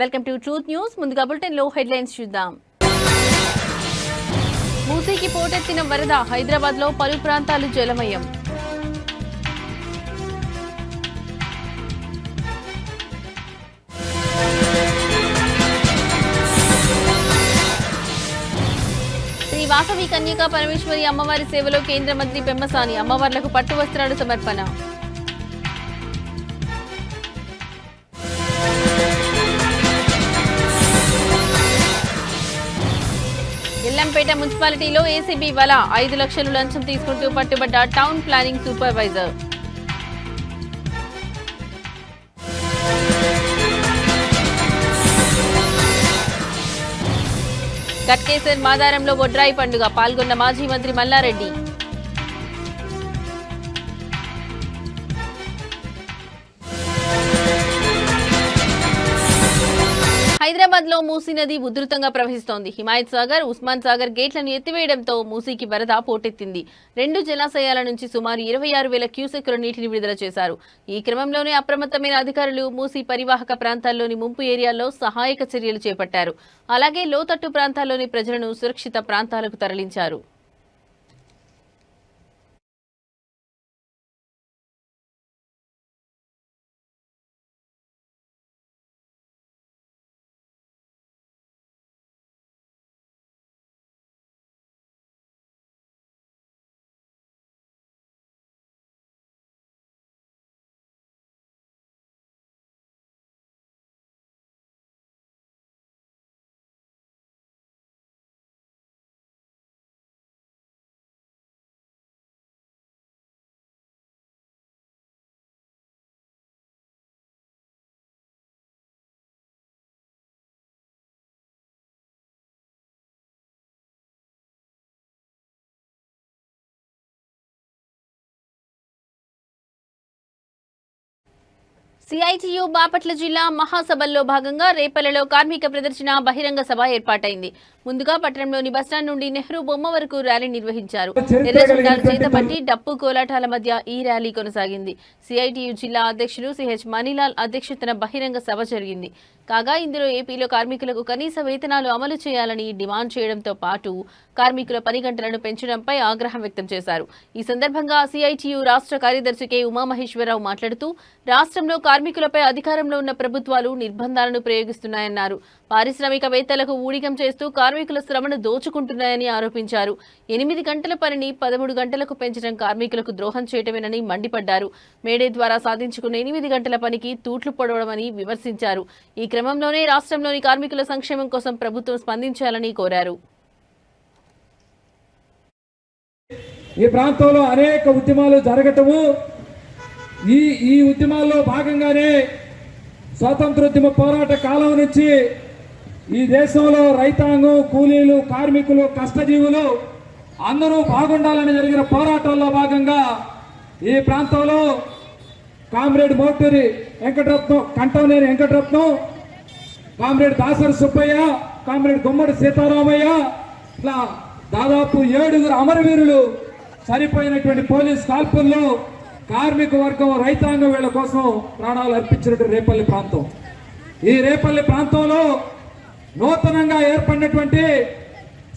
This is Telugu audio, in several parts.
Welcome to truth news. ముందుగా బులెటిన్ లో హెడ్లైన్స్ చూద్దాం. మూసీకి పోటెత్తిన వరద, హైదరాబాద్ లో పలు ప్రాంతాలు జలమయం. శ్రీ వాసవి కన్యకా పరమేశ్వరి అమ్మవారి సేవలో కేంద్ర మంత్రి పెమ్మసాని, అమ్మవార్లకు పట్టు వస్త్రాలు సమర్పణ. ఎల్లంపేట మున్సిపాలిటీలో ఏసీబీ వల, 5 లక్షలు లంచం తీసుకుంటూ పట్టుబడ్డ టౌన్ ప్లానింగ్ సూపర్వైజర్. గట్కేసర్ మాదారంలో బొడ్రాయి పండుగ, పాల్గొన్న మాజీ మంత్రి మల్లారెడ్డి. హైదరాబాద్ లో మూసీ నది ఉధృతంగా ప్రవహిస్తోంది. హిమాయత్ సాగర్, ఉస్మాన్ సాగర్ గేట్లను ఎత్తివేయడంతో మూసీకి వరద పోటెత్తింది. 2 జలాశయాల నుంచి సుమారు 26,000 క్యూసెక్కుల నీటిని విడుదల చేశారు. ఈ క్రమంలోనే అప్రమత్తమైన అధికారులు మూసీ పరివాహక ప్రాంతాల్లోని ముంపు ఏరియాల్లో సహాయక చర్యలు చేపట్టారు. అలాగే లోతట్టు ప్రాంతాల్లోని ప్రజలను సురక్షిత ప్రాంతాలకు తరలించారు. సిఐటియు బాపట్ల జిల్లా మహాసభల్లో భాగంగా రేపల్లెలో కార్మిక ప్రదర్శన బహిరంగ సభ ఏర్పాటైంది. ముందుగా పట్టణంలోని బస్టాండ్ నుండి నెహ్రూ బొమ్మ వరకు ర్యాలీ నిర్వహించారు. ఎర్ర జెండాలు చేతపట్టి డప్పు కోలాటాల మధ్య ఈ ర్యాలీ కొనసాగింది. సిఐటియు జిల్లా అధ్యక్షుడు సిహెచ్ మణిలాల్ అధ్యక్షతన బహిరంగ సభ జరిగింది. కాగా ఇందులో ఏపీలో కార్మికులకు కనీస వేతనాలు అమలు చేయాలని డిమాండ్ చేయడంతో పాటు కార్మికుల పని గంటలను పెంచడంపై ఆగ్రహం వ్యక్తం చేశారు. ఈ సందర్భంగా సిఐటియు రాష్ట్ర కార్యదర్శి కె ఉమామహేశ్వరరావు మాట్లాడుతూ రాష్ట్రంలో కార్మికులపై అధికారంలో ఉన్న ప్రభుత్వాలు నిర్బంధాలను ప్రయోగిస్తున్నాయన్నారు. పారిశ్రామికవేత్తలకు ఊడిగం చేస్తూ కార్మికుల శ్రమను దోచుకుంటున్నాయని ఆరోపించారు. 8 గంటల పనిని 13 గంటలకు పెంచడం కార్మికులకు ద్రోహం చేయటమేనని మండిపడ్డారు. మేడే ద్వారా సాధించుకున్న 8 గంటల పనికి తూట్లు పొడవడమని విమర్శించారు. ఈ క్రమంలోనే రాష్ట్రంలోని కార్మికుల సంక్షేమం కోసం ప్రభుత్వం స్పందించాలని కోరారు. ఈ ప్రాంతంలో అనేక ఉద్యమాలు జరగటము, ఈ ఉద్యమాల్లో భాగంగానే స్వాతంత్రోద్యమ పోరాట కాలం నుంచి ఈ దేశంలో రైతాంగం, కూలీలు, కార్మికులు, కష్టజీవులు అందరూ బాగుండాలని జరిగిన పోరాటాల్లో భాగంగా ఈ ప్రాంతంలో comrade Moturi Venkataratnam, Kantamneni Venkataratnam, comrade Dasari Subbaiah, comrade Gummadi Seetharamaiah, ఇట్లా దాదాపు 7 అమరవీరులు చనిపోయినటువంటి పోలీస్ కాల్పుల్లో కార్మిక వర్గం, రైతాంగం వీళ్ళ కోసం ప్రాణాలు అర్పించినటువంటి రేపల్లి ప్రాంతం. ఈ రేపల్లి ప్రాంతంలో నూతనంగా ఏర్పడినటువంటి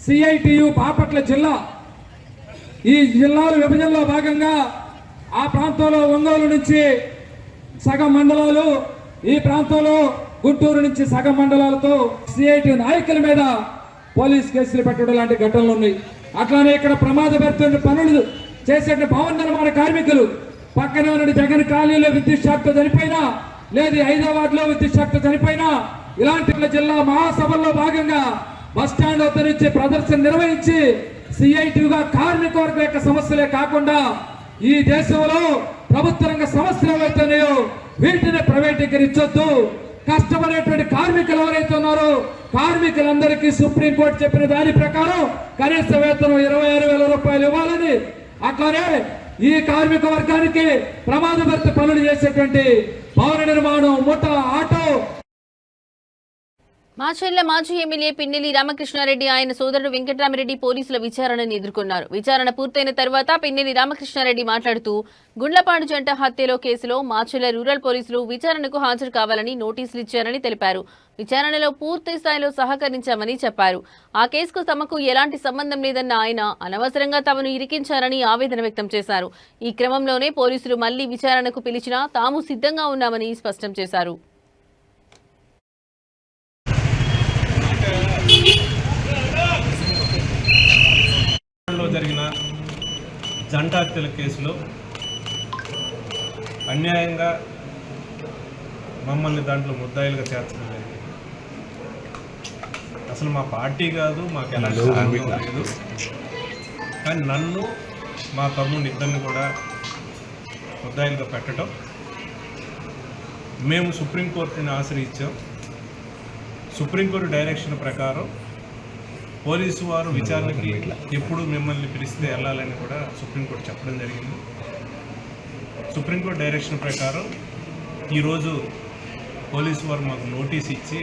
సిఐటియు బాపట్ల జిల్లా, ఈ జిల్లాల విభజనలో భాగంగా ఆ ప్రాంతంలో ఒంగోలు నుంచి సగం మండలాలు, ఈ ప్రాంతంలో గుంటూరు నుంచి సగం మండలాలతో సిఐటి నాయకుల మీద పోలీస్ కేసులు పెట్టడం లాంటి ఘటనలు ఉన్నాయి. అట్లానే ఇక్కడ ప్రమాదపడుతున్న పనులు చేసే భవన నిర్మాణ కార్మికులు పక్కనే ఉన్న జగన్ కాలనీలో విద్యుత్ షాక్తో చనిపోయినా, లేదు హైదరాబాద్ లో విద్యుత్ షాక్తో చనిపోయినా, ఇలాంటి జిల్లా మహాసభల్లో భాగంగా బస్టాండ్ వద్ద నుంచి ప్రదర్శన నిర్వహించి సిఐటిగా కార్మిక వర్గం యొక్క సమస్యలే కాకుండా ఈ దేశంలో ప్రభుత్వ రంగ సమస్యలు ఏవైతున్నాయో వీటిని ప్రైవేటీకరించొద్దు, కష్టపడేటువంటి కార్మికులు ఎవరైతే ఉన్నారో కార్మికులందరికీ సుప్రీంకోర్టు చెప్పిన దాని ప్రకారం కనీస వేతనం 26,000 రూపాయలు ఇవ్వాలని, అట్లానే ఈ కార్మిక వర్గానికి ప్రమాదభరిత పనులు చేసేటువంటి భవన నిర్మాణం, ముఠా, ఆటో మాచర్ల మాజీ ఎమ్మెల్యే పిన్నెల్లి రామకృష్ణారెడ్డి ఆయన సోదరుడు వెంకటరామిరెడ్డి పోలీసుల విచారణను ఎదుర్కొన్నారు. విచారణ పూర్తయిన తర్వాత పిన్నెల్లి రామకృష్ణారెడ్డి మాట్లాడుతూ గుండ్లపాడు జంట హత్యలో కేసులో మాచర్ల రూరల్ పోలీసులు విచారణకు హాజరు కావాలని నోటీసులు ఇచ్చారని తెలిపారు. విచారణలో పూర్తి స్థాయిలో సహకరించామని చెప్పారు. ఆ కేసుకు తమకు ఎలాంటి సంబంధం లేదన్న ఆయన అనవసరంగా తమను ఇరికించారని ఆవేదన వ్యక్తం చేశారు. ఈ క్రమంలోనే పోలీసులు మళ్లీ విచారణకు పిలిచినా తాము సిద్ధంగా ఉన్నామని స్పష్టం చేశారు. జరిగిన జంట హత్యల కేసులో అన్యాయంగా మమ్మల్ని దాంట్లో ముద్దాయిలుగా చేర్చడం లేదు. అసలు మా పార్టీ కాదు, మాకు ఎలాంటి సంబంధం లేదు. కానీ నన్ను మా తమ్ముడిని ఇద్దరిని కూడా ముద్దాయిలుగా పెట్టడం, మేము సుప్రీంకోర్టుని ఆశ్రయించాం. సుప్రీంకోర్టు డైరెక్షన్ ప్రకారం పోలీసు వారు విచారణకి ఎప్పుడు మిమ్మల్ని పిలిస్తే వెళ్ళాలని కూడా సుప్రీంకోర్టు చెప్పడం జరిగింది. సుప్రీంకోర్టు డైరెక్షన్ ప్రకారం ఈరోజు పోలీసు వారు మాకు నోటీస్ ఇచ్చి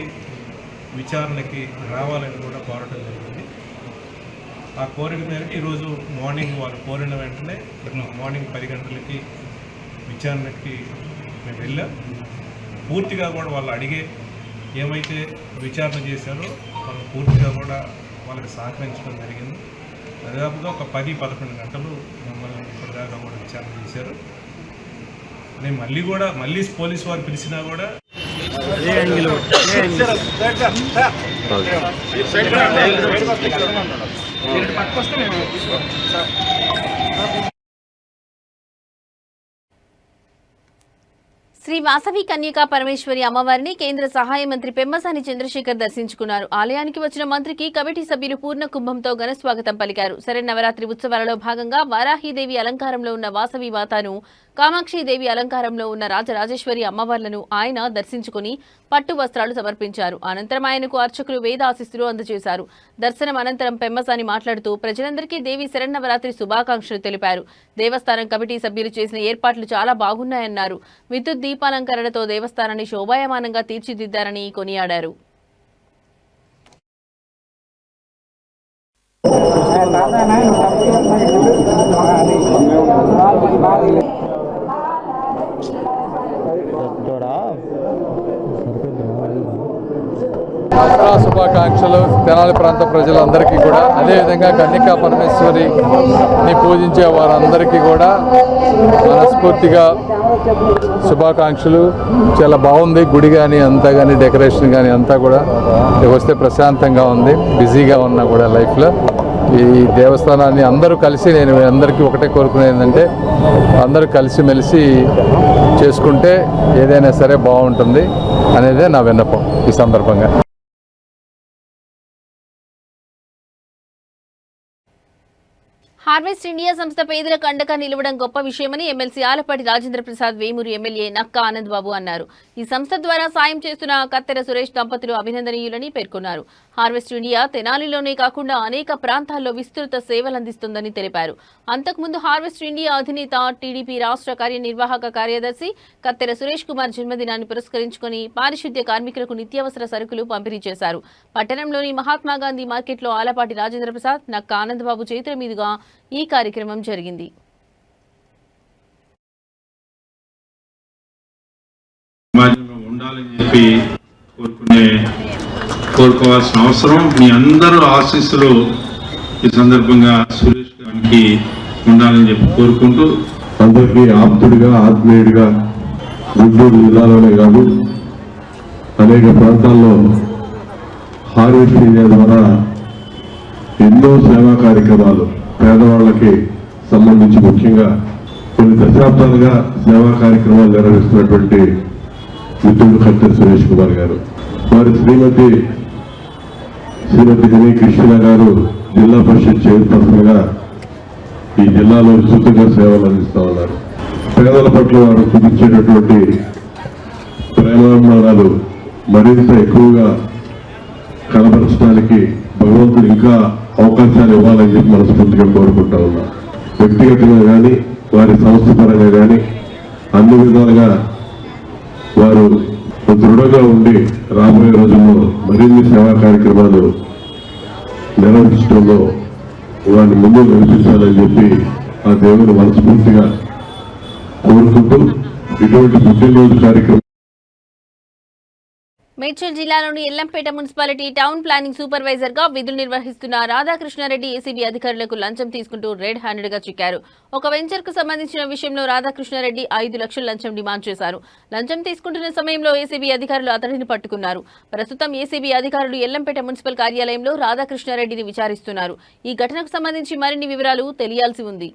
విచారణకి రావాలని కూడా కోరడం జరిగింది. ఆ కోరిక మేరకు ఈరోజు మార్నింగ్ వారు కోరిన వెంటనే మార్నింగ్ 10 గంటలకి విచారణకి మేము వెళ్ళాం. పూర్తిగా కూడా వాళ్ళు అడిగే ఏమైతే విచారణ చేశారో వాళ్ళు పూర్తిగా కూడా వాళ్ళకి సహకరించడం జరిగింది. దాదాపుగా ఒక 10-11 గంటలు మమ్మల్ని ఇప్పటిదాకా కూడా విచారణ చేశారు. నేను మళ్ళీ పోలీసు వారు పిలిచినా కూడా శ్రీ వాసవి కన్యకా పరమేశ్వరి అమ్మవారిని కేంద్ర సహాయ మంత్రి పెమ్మసాని చంద్రశేఖర్ దర్శించుకున్నారు. ఆలయానికి వచ్చిన మంత్రికి కమిటీ సభ్యులు పూర్ణ కుంభంతో ఘన స్వాగతం పలికారు. శరన్నవరాత్రి ఉత్సవాలలో భాగంగా వారాహీదేవి అలంకారంలో ఉన్న వాసవి మాతను, కామాక్షిదేవి అలంకారంలో ఉన్న రాజరాజేశ్వరి అమ్మవార్లను ఆయన దర్శించుకుని పట్టు వస్త్రాలు సమర్పించారు. అనంతరం ఆయనకు అర్చకులు వేద ఆశీస్సులు అందజేశారు. దర్శనం అనంతరం పెమ్మసాని మాట్లాడుతూ ప్రజలందరికీ దేవి శరన్నవరాత్రి శుభాకాంక్షలు తెలిపారు. దేవస్థానం కమిటీ సభ్యులు చేసిన ఏర్పాట్లు చాలా బాగున్నాయన్నారు. విద్యుత్ దీపాలంకరణతో దేవస్థానాన్ని శోభాయమానంగా తీర్చిదిద్దారని కొనియాడారు. శుభాకాంక్షలు తెనాలి ప్రాంత ప్రజలందరికీ కూడా, అదేవిధంగా కన్యకా పరమేశ్వరిని పూజించే వారందరికీ కూడా మనస్ఫూర్తిగా శుభాకాంక్షలు. చాలా బాగుంది గుడి కానీ అంతా కానీ, డెకరేషన్ కానీ అంతా కూడా వస్తే ప్రశాంతంగా ఉంది. బిజీగా ఉన్నా కూడా లైఫ్లో ఈ దేవస్థానాన్ని అందరూ కలిసి, నేను అందరికీ ఒకటే కోరుకునేది ఏంటంటే అందరూ కలిసిమెలిసి చేసుకుంటే ఏదైనా సరే బాగుంటుంది అనేదే నా విన్నపం ఈ సందర్భంగా. హార్వెస్ట్ ఇండియా సంస్థ పేదలకు అండగా నిలవడం గొప్ప విషయమని ఎమ్మెల్సీ ఆలపాటి రాజేంద్ర ప్రసాద్, వేమూరు ఎమ్మెల్యే నక్కా ఆనంద్ బాబు అన్నారు. ఈ సంస్థ ద్వారా సాయం చేస్తున్న కత్తెర సురేష్ దంపతులు అభినందనీయులని పేర్కొన్నారు. హార్వెస్ట్ ఇండియా తెనాలిలోనే కాకుండా అనేక ప్రాంతాల్లో విస్తృత సేవలందిస్తుందని తెలిపారు. అంతకుముందు హార్వెస్ట్ ఇండియా అధినేత టీడీపీ రాష్ట్ర కార్యనిర్వాహక కార్యదర్శి కత్తెర సురేష్ కుమార్ జన్మదినాన్ని పురస్కరించుకుని పారిశుద్ధ్య కార్మికులకు నిత్యావసర సరుకులు పంపిణీ చేశారు. పట్టణంలోని మహాత్మాగాంధీ మార్కెట్లో ఆలపాటి రాజేంద్ర ప్రసాద్, నక్కా ఆనంద్ బాబు చేతుల మీదుగా ఈ కార్యక్రమం జరిగింది. ఉండాలని చెప్పి కోరుకోవాల్సిన అవసరం, మీ అందరూ ఆశీస్సులు ఈ సందర్భంగా సురేష్ గారికి ఉండాలని చెప్పి కోరుకుంటూ, అందరికీ ఆప్తుడిగా, ఆత్మీయుడిగా గుంటూరు జిల్లాలోనే కాదు అనేక ప్రాంతాల్లో హార్వెస్ట్ ఇండియా ద్వారా ఎన్నో సేవా కార్యక్రమాలు పేదవాళ్ళకి సంబంధించి ముఖ్యంగా కొన్ని దశాబ్దాలుగా సేవా కార్యక్రమాలు నిర్వహిస్తున్నటువంటి మిత్రుడు కత్తెర సురేష్ కుమార్ గారు, వారి శ్రీమతి జని కృష్ణ గారు జిల్లా పరిషత్ చైర్పర్సన్ గా ఈ జిల్లాలో విస్తృతంగా సేవలు అందిస్తా ఉన్నారు. పేదల పట్ల వారు చూపించేటటువంటి ప్రేమాభిమానాలు మరింత ఎక్కువగా కనబరచడానికి భగవంతుడు ఇంకా అవకాశాలు ఇవ్వాలని చెప్పి మనస్ఫూర్తిగా కోరుకుంటా ఉన్నా. వ్యక్తిగతంగా కానీ వారి సంస్థ పరంగా కానీ అన్ని విధాలుగా వారు దృఢంగా ఉండి రాబోయే రోజుల్లో మరిన్ని సేవా కార్యక్రమాలు నిర్వహించడంలో వారిని ముందు నడిపించాలని చెప్పి ఆ దేవుని మనస్ఫూర్తిగా కోరుకుంటూ ఇటువంటి పుట్టినరోజు కార్యక్రమం మేడ్చల్ జిల్లాలోని Yellampet municipality town planning supervisor గా విధులు నిర్వహిస్తున్న రాధాకృష్ణారెడ్డి ఏసీబీ అధికారులకు లంచం తీసుకుంటూ రెడ్ హ్యాండెడ్ గా చిక్కారు. ఒక వెంచర్ కు సంబంధించిన విషయంలో రాధాకృష్ణారెడ్డి 5 లక్షల లంచం డిమాండ్ చేశారు. లంచం తీసుకుంటున్న సమయంలో ఏసీబీ అధికారులు అతడిని పట్టుకున్నారు. ప్రస్తుతం ఏసీబీ అధికారులు ఎల్లంపేట మున్సిపల్ కార్యాలయంలో రాధాకృష్ణారెడ్డిని విచారిస్తున్నారు. ఈ ఘటనకు సంబంధించి మరిన్ని వివరాలు తెలియాల్సి ఉంది.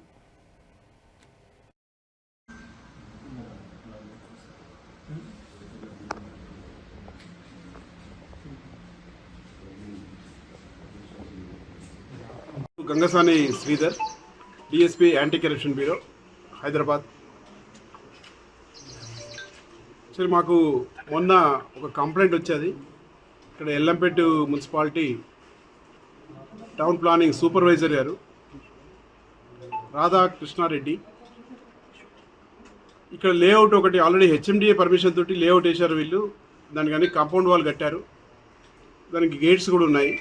Gangasani Sridhar, DSP anti corruption bureau, Hyderabad. సరే, మాకు మొన్న ఒక కంప్లైంట్ వచ్చేది. ఇక్కడ Yellampet municipality town planning supervisor గారు రాధాకృష్ణారెడ్డి ఇక్కడ లేఅవుట్ ఒకటి ఆల్రెడీ హెచ్ఎండిఏ పర్మిషన్ తోటి లేఅవుట్ వేశారు వీళ్ళు. దానికి కానీ కాంపౌండ్ వాల్ కట్టారు, దానికి గేట్స్ కూడా ఉన్నాయి.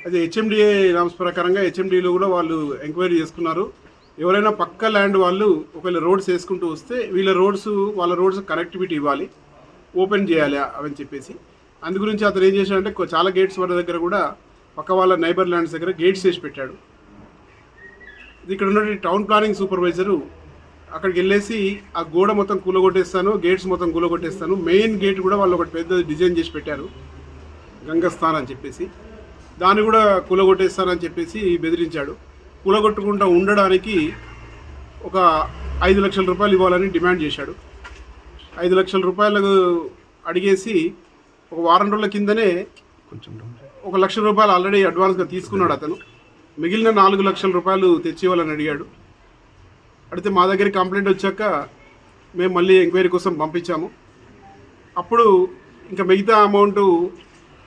అదే హెచ్ఎండిఏ నామ్స్ ప్రకారంగా హెచ్ఎండిలో కూడా వాళ్ళు ఎంక్వైరీ చేసుకున్నారు. ఎవరైనా పక్క ల్యాండ్ వాళ్ళు ఒకవేళ రోడ్స్ వేసుకుంటూ వస్తే వాళ్ళ రోడ్స్ కనెక్టివిటీ ఇవ్వాలి, ఓపెన్ చేయాలి అవని చెప్పేసి. అందు గురించి అతను ఏం చేశాడంటే చాలా గేట్స్ వాళ్ళ దగ్గర కూడా పక్క వాళ్ళ నైబర్ ల్యాండ్స్ దగ్గర గేట్స్ వేసి పెట్టాడు. ఇక్కడ ఉన్న టౌన్ ప్లానింగ్ సూపర్వైజరు అక్కడికి వెళ్ళేసి ఆ గోడ మొత్తం కూలగొట్టేస్తాను, గేట్స్ మొత్తం కూలగొట్టేస్తాను, మెయిన్ గేట్ కూడా వాళ్ళు ఒకటి పెద్ద డిజైన్ చేసి పెట్టారు గంగస్థాన్ అని చెప్పేసి, దాన్ని కూడా కూలగొట్టేస్తానని చెప్పేసి బెదిరించాడు. కూలగొట్టుకుంటూ ఉండడానికి ఒక 5 లక్షల రూపాయలు ఇవ్వాలని డిమాండ్ చేశాడు. 5 లక్షల రూపాయలకు అడిగేసి ఒక వారం రోజుల కిందనే 1 లక్ష రూపాయలు ఆల్రెడీ అడ్వాన్స్గా తీసుకున్నాడు అతను. మిగిలిన 4 లక్షల రూపాయలు తెచ్చివ్వాలని అడిగాడు. అడిగితే మా దగ్గర కంప్లైంట్ వచ్చాక మేము మళ్ళీ ఎంక్వైరీ కోసం పంపించాము. అప్పుడు ఇంకా మిగతా అమౌంట్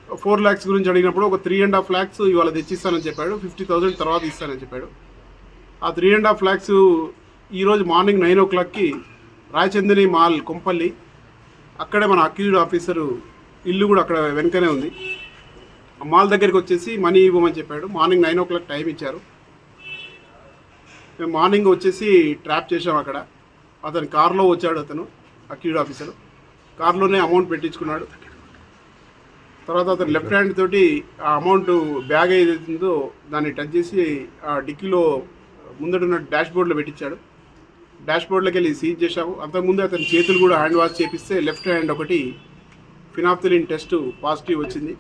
4 lakhs గురించి అడిగినప్పుడు ఒక 3.5 lakhs ఇవాళ తెచ్చిస్తానని చెప్పాడు. 50,000 తర్వాత ఇస్తానని చెప్పాడు. ఆ 3.5 lakhs ఈరోజు మార్నింగ్ 9 o'clockకి రాయచందని మాల్ కొంపల్లి, అక్కడే మన అక్యూజ్డ్ ఆఫీసరు ఇల్లు కూడా అక్కడ వెనకనే ఉంది. ఆ మాల్ దగ్గరికి వచ్చేసి మనీ ఇవ్వమని చెప్పాడు. మార్నింగ్ 9 o'clock టైం ఇచ్చారు. మేము మార్నింగ్ వచ్చేసి ట్రాప్ చేసాం అక్కడ. అతను కార్లో వచ్చాడు, అతను అక్యూజ్డ్ ఆఫీసరు కార్లోనే అమౌంట్ పెట్టించుకున్నాడు. తర్వాత అతను లెఫ్ట్ హ్యాండ్ తోటి ఆ అమౌంట్ బ్యాగ్ ఏదైతుందో దాన్ని టచ్ చేసి ఆ డిక్కీలో ముందడున్న డాష్ బోర్డ్లో పెట్టించాడు. డాష్ బోర్డ్లోకి వెళ్ళి సీజ్ చేశాము. అంతకుముందు అతని చేతులు కూడా హ్యాండ్ వాష్ చేపిస్తే లెఫ్ట్ హ్యాండ్ ఒకటి ఫినాప్థలిన్ టెస్ట్ పాజిటివ్ వచ్చింది.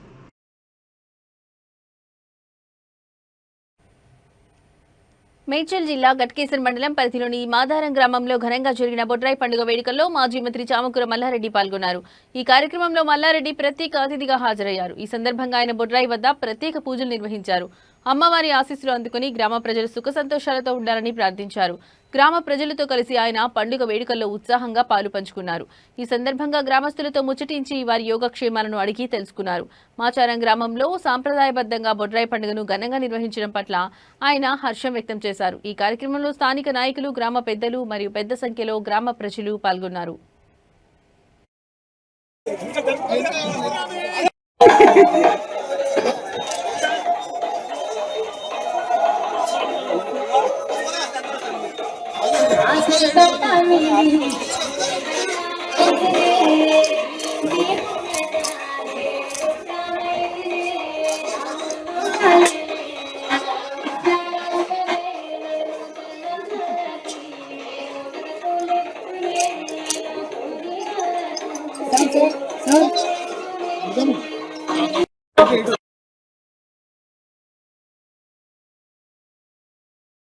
మేడ్చల్ జిల్లా గట్కేసర్ మండలం పరిధిలోని మాదారం గ్రామంలో ఘనంగా జరిగిన బొడ్రాయి పండుగ వేడుకల్లో మాజీ మంత్రి చామకూర మల్లారెడ్డి పాల్గొన్నారు. ఈ కార్యక్రమంలో మల్లారెడ్డి ప్రత్యేక అతిథిగా హాజరయ్యారు. ఈ సందర్భంగా ఆయన బొడ్రాయి వద్ద ప్రత్యేక పూజలు నిర్వహించారు. అమ్మవారి ఆశీస్సులు అందుకుని గ్రామ ప్రజలు సుఖ సంతోషాలతో ఉండాలని ప్రార్థించారు. గ్రామ ప్రజలతో కలిసి ఆయన పండుగ వేడుకల్లో ఉత్సాహంగా పాలు పంచుకున్నారు. ఈ సందర్భంగా గ్రామస్తులతో ముచ్చటించి వారి యోగక్షేమాలను అడిగి తెలుసుకున్నారు. మాచారం గ్రామంలో సాంప్రదాయబద్ధంగా బొడ్రాయి పండుగను ఘనంగా నిర్వహించడం పట్ల ఆయన హర్షం వ్యక్తం చేశారు. ఈ కార్యక్రమంలో స్థానిక నాయకులు, గ్రామ పెద్దలు మరియు పెద్ద సంఖ్యలో గ్రామ ప్రజలు పాల్గొన్నారు.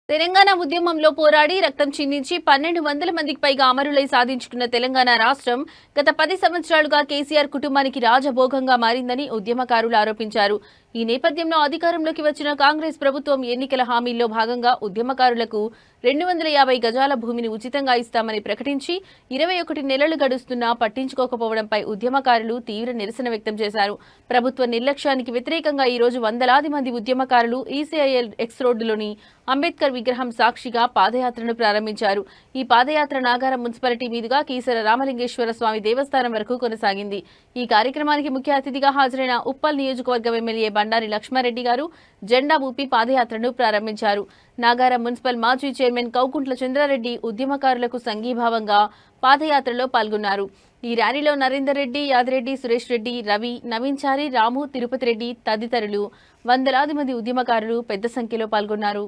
తెలంగాణ ఉద్యమంలో పోరాడి రక్తం చిందించి 1200 మందికి పైగా అమరులై సాధించుకున్న తెలంగాణ రాష్ట్రం గత 10 సంవత్సరాలుగా కేసీఆర్ కుటుంబానికి రాజభోగంగా మారిందని ఉద్యమకారులు ఆరోపించారు. ఈ నేపథ్యంలో అధికారంలోకి వచ్చిన కాంగ్రెస్ ప్రభుత్వం ఎన్నికల హామీల్లో భాగంగా ఉద్యమకారులకు 250 గజాల భూమిని ఉచితంగా ఇస్తామని ప్రకటించి 21 నెలలు గడుస్తున్నా పట్టించుకోకపోవడంపై ఉద్యమకారులు తీవ్ర నిరసన వ్యక్తం చేశారు. ప్రభుత్వ నిర్లక్ష్యానికి వ్యతిరేకంగా ఈ రోజు వందలాది మంది ఉద్యమకారులు ఈసీఐఎల్ ఎక్స్ రోడ్డులోని అంబేద్కర్ విగ్రహం సాక్షిగా పాదయాత్రను ప్రారంభించారు. ఈ పాదయాత్ర నాగారం మున్సిపాలిటీ మీదుగా కీసర రామలింగేశ్వర స్వామి దేవస్థానం వరకు కొనసాగింది. ఈ కార్యక్రమానికి ముఖ్య అతిథిగా హాజరైన ఉప్పల్ నియోజకవర్గం ఎమ్మెల్యే బండారి లక్ష్మారెడ్డి గారు జెండా ఊపి పాదయాత్రను ప్రారంభించారు. నాగారం మున్సిపల్ మాజీ చైర్మన్ కౌకుంట్ల చంద్రారెడ్డి ఉద్యమకారులకు సంఘీభావంగా పాదయాత్రలో పాల్గొన్నారు. ఈ ర్యాలీలో నరేందర్ రెడ్డి, యాదిరెడ్డి, సురేష్ రెడ్డి, రవి, నవీన్ చారి, రాము, తిరుపతి రెడ్డి తదితరులు వందలాది మంది ఉద్యమకారులు పెద్ద సంఖ్యలో పాల్గొన్నారు.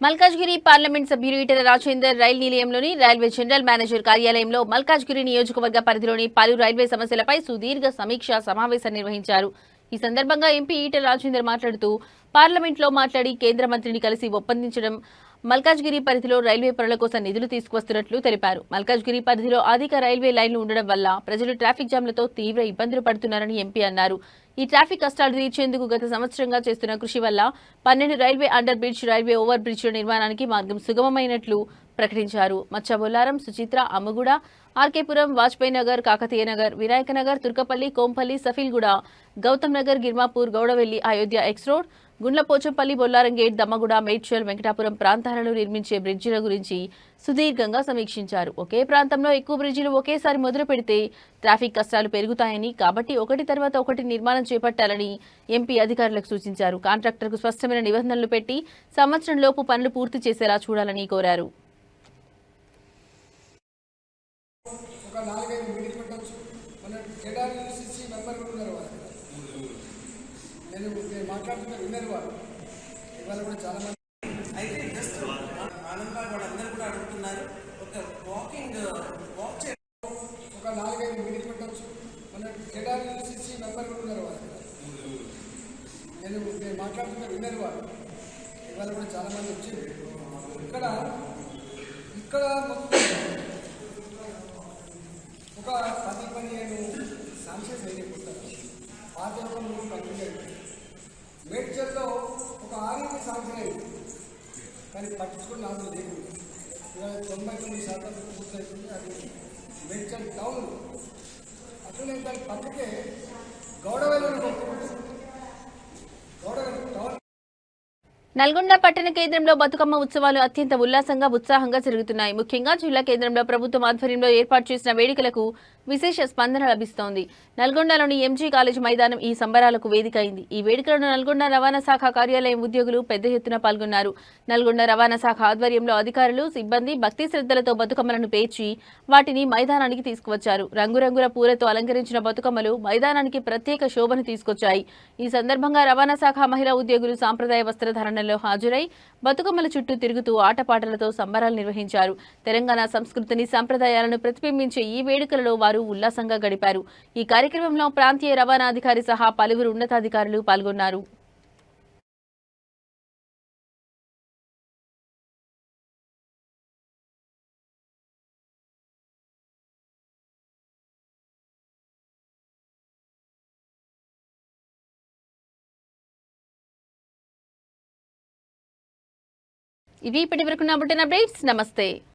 మల్కాజ్గిరి పార్లమెంట్ సభ్యులు ఈటెల రాజేందర్ రైల్ నిలయంలోని రైల్వే జనరల్ మేనేజర్ కార్యాలయంలో మల్కాజ్గిరి నియోజకవర్గ పరిధిలోని పలు రైల్వే సమస్యలపై సుదీర్ఘ సమీక్షా సమావేశం నిర్వహించారు. ఈ సందర్భంగా ఎంపీ ఈటెల రాజేందర్ మాట్లాడుతూ పార్లమెంట్లో మాట్లాడి కేంద్ర మంత్రిని కలిసి ఒప్పందించడం మల్కాజ్గిరి పరిధిలో రైల్వే పనుల కోసం నిధులు తీసుకువస్తున్నట్లు తెలిపారు. మల్కాజ్గిరి పరిధిలో అధిక రైల్వే లైన్లు ఉండడం వల్ల ప్రజలు ట్రాఫిక్ జామ్లతో తీవ్ర ఇబ్బందులు పడుతున్నారని ఎంపీ అన్నారు. ఈ ట్రాఫిక్ కష్టాలు తీర్చేందుకు గత సంవత్సరంగా చేస్తున్న కృషి వల్ల 12 railway under bridge, railway over బ్రిడ్జ్ల నిర్మాణానికి మార్గం సుగమమైనట్లు ప్రకటించారు. మచ్చబొల్లారం, సుచిత్ర, అమ్మగూడ, ఆర్కేపురం, వాజ్పేయి నగర్, కాకతీయ నగర్, వినాయక నగర్, తుర్కపల్లి, కోంపల్లి, సఫీల్గూడ, గౌతమ్ నగర్, గిర్మాపూర్, గౌడవెల్లి, అయోధ్య ఎక్స్ రోడ్, గుండ్లపోచంపల్లి, బొల్లారంగేట్, దమ్మగూడ, మేడ్చల్, వెంకటాపురం ప్రాంతాలలో నిర్మించే బ్రిడ్జిల గురించి సుదీర్ఘంగా సమీక్షించారు. ఒకే ప్రాంతంలో ఎక్కువ బ్రిడ్జిలు ఒకేసారి మొదలు పెడితే ట్రాఫిక్ కష్టాలు పెరుగుతాయని, కాబట్టి ఒకటి తర్వాత ఒకటి నిర్మాణం చేపట్టాలని ఎంపీ అధికారులకు సూచించారు. కాంట్రాక్టర్కు స్పష్టమైన నిబంధనలు పెట్టి సంవత్సరంలోపు పనులు పూర్తి చేసేలా చూడాలని కోరారు. అయితే జస్ట్ ఆనందబాగ్ వాళ్ళందరూ కూడా అడుగుతున్నారు ఒక వాక్ ఒక 4-5 మీటింగ్ పెట్టవచ్చు. మన కేడార్యూసీసీ మెంబర్ కూడా ఉన్నారు వాళ్ళు. నేను మాట్లాడుతున్న విన్నారు వాళ్ళు. ఇవాళ కూడా చాలా మంది వచ్చింది. ఇక్కడ ఒక 10-15 శాంక్షన్స్ అయిపోతారు. పాత కంప్లీట్ అయిపోయింది. మేడ్చల్లో ఒక 6 శాంక్షన్ అయింది, కానీ పట్టించుకుని నాకు లేదు. ఇవాళ 99% పూర్తవుతుంది. అది మేడ్చల్ టౌన్. అట్లనే దాని పక్కకే గౌడవెల్లి టౌన్. నల్గొండ పట్టణ కేంద్రంలో బతుకమ్మ ఉత్సవాలు అత్యంత ఉల్లాసంగా ఉత్సాహంగా జరుగుతున్నాయి. ముఖ్యంగా జిల్లా కేంద్రంలో ప్రభుత్వం ఆధ్వర్యంలో ఏర్పాటు చేసిన వేడుకలకు విశేష స్పందన లభిస్తోంది. నల్గొండలోని ఎంజీ కాలేజ్ మైదానం ఈ సంబరాలకు వేదిక అయింది. ఈ వేడుకలను నల్గొండ రవాణా శాఖ కార్యాలయం ఉద్యోగులు పెద్ద ఎత్తున పాల్గొన్నారు. నల్గొండ రవాణా శాఖ ఆధ్వర్యంలో అధికారులు, సిబ్బంది భక్తి శ్రద్ధలతో బతుకమ్మలను పేర్చి వాటిని మైదానానికి తీసుకువచ్చారు. రంగురంగుల పూలతో అలంకరించిన బతుకమ్మలు మైదానానికి ప్రత్యేక శోభను తీసుకొచ్చాయి. ఈ సందర్భంగా రవాణా శాఖ మహిళా ఉద్యోగులు సాంప్రదాయ వస్త్రధారణలో హాజరై బతుకమ్మల చుట్టూ తిరుగుతూ ఆటపాటలతో సంబరాలు నిర్వహించారు. తెలంగాణ సంస్కృతిని, సంప్రదాయాలను ప్రతిబింబించే ఈ వేడుకలలో వారు ఉల్లాసంగా గడిపారు. ఈ కార్యక్రమంలో ప్రాంతీయ రవాణా అధికారి సహా పలువురు ఉన్నతాధికారులు పాల్గొన్నారు. ఇవి ఇప్పటి వరకు నా బులెటిన్ అప్డేట్స్. నమస్తే.